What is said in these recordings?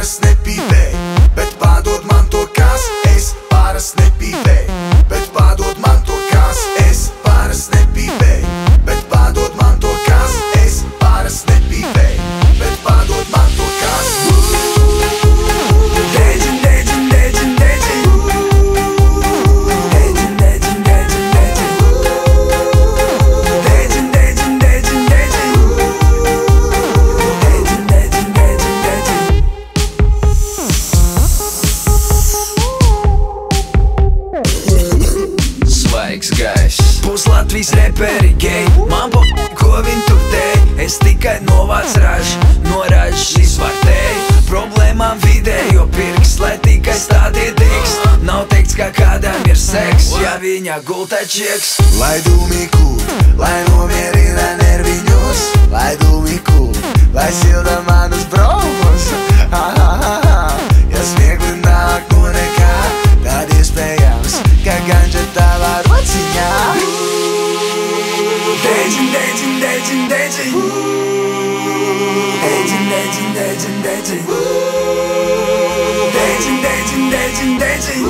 parasti nepīpēju, bet padod man to, kas es parasti nepīpēju, bet padod man to, kas es parasti nepīpēju, bet padod man to, kas es parasti nepīpēju, bet padod man to, kas Deģin, deģin, deģin, deģin Deģin, deģin, deģin, deģin Deģin, deģin, deģin, deģin Deģin, deģin, deģin, deģin Svaigs gaiss. Pus Latvijas reperi gei, man po, ko viņi tur tei. Es tikai novāc ražu, no ražas izvārtēju. Problēmām vidējo pirks, lai tikai stādīt diks. Nav teikts, ka kādām ir seks, ja viņa gultē čieks. Lai dūmi kūp, lai nomierina nerviņos, lai dūmi kūp, lai silda manus bromus. Ja smiekli nāk no nekā, tad iespējams, ka ganža tavā rociņā. Deģin, deģin, deģin, deģin Deģin, deģin, deģin, deģin Deģin, deģin, deģin, deģin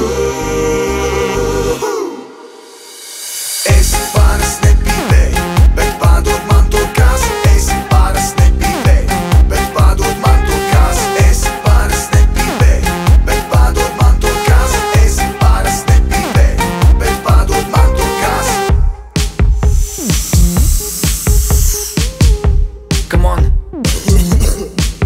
Es parasti nepīpēju, bet padod man to, kas es parasti nepīpēju, bet padod man to, kas es parasti nepīpēju, bet padod man to, kas es parasti nepīpēju, bet padod man to, kas Come on.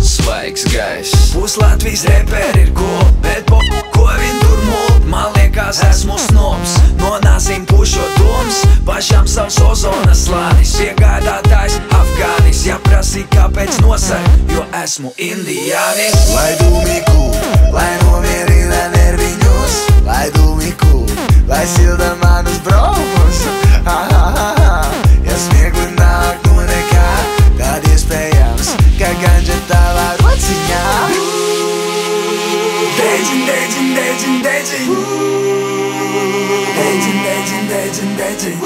Svaigs gaiss. Pus Latvijas reperi ir cool, bet po, ko viņi tur mult. Man liekas esmu snobs, no nāsim pušo doms. Pašām savs ozonas slānis, iegādātājs Afgānis. Ja prasī, kāpēc nosar, jo esmu indiānis. Lai dūmi kūp, lai nomierina nerviņos, lai dūmi kūp, lai silda manus bromus. Ja smiekli nāk no nekā, tad iespējams, ka ganža tavā rociņā. Deģin, deģin, deģin, deģin Deģin, deģin, deģin, deģin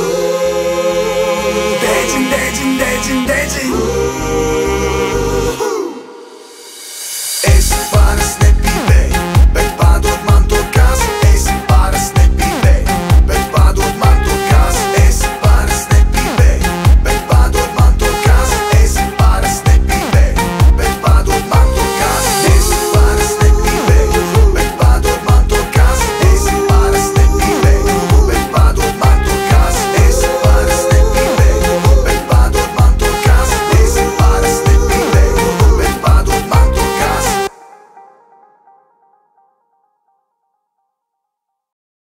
Deģin, deģin, deģin, deģin Es parasti